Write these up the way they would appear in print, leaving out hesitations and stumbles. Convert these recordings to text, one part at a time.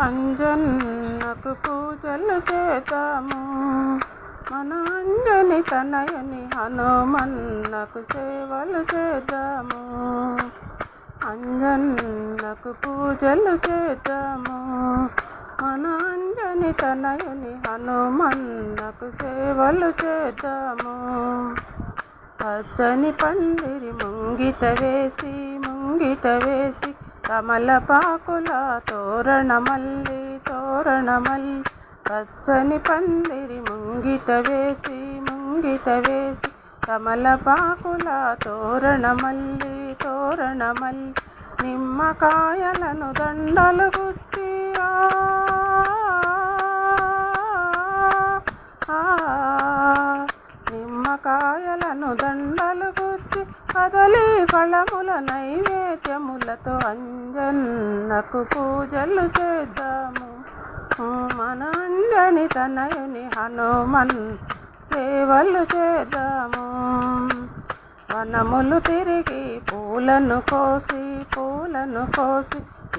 అంజన్నకు పూజలు చేద్దాము, మన అంజని తనయుని హనుమన్నకు సేవలు చేద్దాము. అంజన్నకు పూజలు చేద్దాము, మన అంజని తనయుని హనుమన్నకు సేవలు చేద్దాము. పచ్చని పందిరి ముంగిట వేసి తమలపాకుల తోరణమల్లి పచ్చని పందిరి ముంగిట వేసి తమలపాకుల తోరణమల్లి నిమ్మకాయలను దండలు గుచ్చి నిమ్మకాయలను దండలు గుచ్చి కదలి ఫలముల నైవేద్యములతో అంజన్నకు పూజలు చేద్దాము. మన అంజని తనయుని హనుమన్ సేవలు చేద్దాము. వనములు తిరిగి పూలను కోసి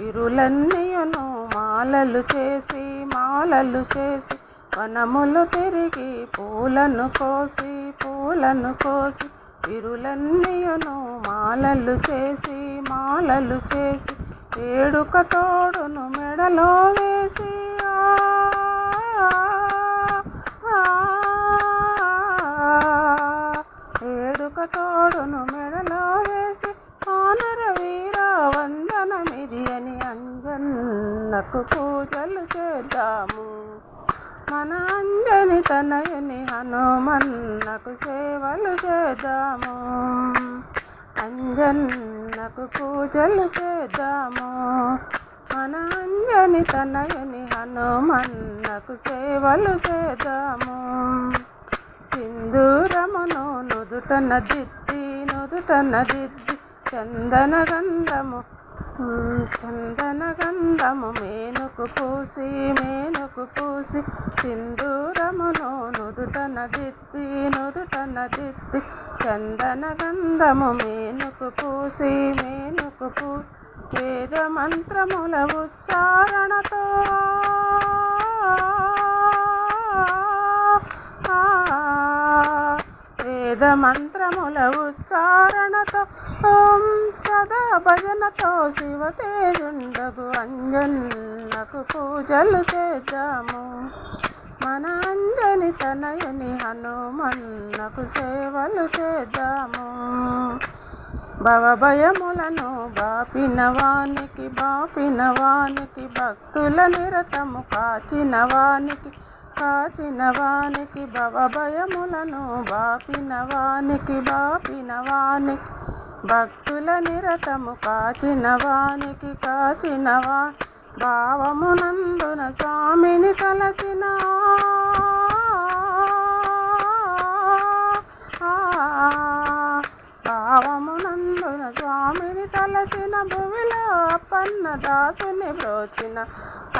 ఇరులన్నీయును మాలలు చేసి వనములు తిరిగి పూలను కోసి ఇరులన్నీయును మాలలు చేసి ఏడుక తోడును మెడలో వేసి ఏడుక తోడును మెడలో వేసి వానర వీర వందనమిరియని అంజన్నకు పూజలు చేద్దాము. మన అంజని తనయుని హనుమన్నకు సేవలు చేద్దాము. అంజన్నకు పూజలు చేద్దాము, మన అంజని తనయుని హనుమన్నకు సేవలు చేద్దాము. సింధూరమును నుదుటన దిద్ది చందన గంధము మేనుకు పూసి సింధూరమును నుదుటన దిద్ది చందన గంధము మేనుకు పూసి వేద మంత్రముల ఉచ్చారణతో వేద మంత్రముల ఉచ్చారణతో ఓం సదా భజనతో శివతేజుండగు అంజన్నకు పూజలు చేద్దాము. మన అంజని తనయుని హనుమన్నకు సేవలు చేద్దాము. భవభయములను బాపిన వానికి భక్తుల నిరతము కాచిన వానికి భవభయములను బాపిన వానికి భక్తుల నిరతము కాచిన వానికి భావమునందున స్వామిని తలచిన భావమునందున స్వామిని తలచిన భువిలో అప్పన్న దాసుని బ్రోచిన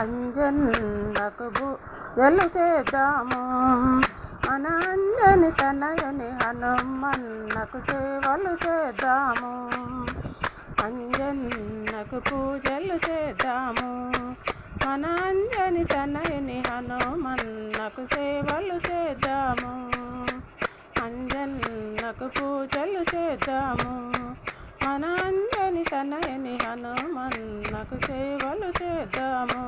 అంజన్నకు పూజలు చేద్దాము. మన అంజని తనయుని హనుమన్నకు సేవలు చేద్దాము. అంజన్నకు పూజలు చేద్దాము, మన అంజని తనయుని హనుమన్నకు సేవలు చేద్దాము. అంజన్నకు పూజలు చేద్దాము, మన అంజని తనయుని హనుమన్నకు సేవలు చేద్దాము.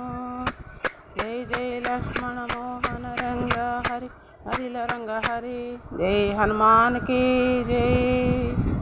జై జై లక్ష్మణ మోహన రంగ హరి హరిల రంగ హరి. జై హనుమాన్ की जय.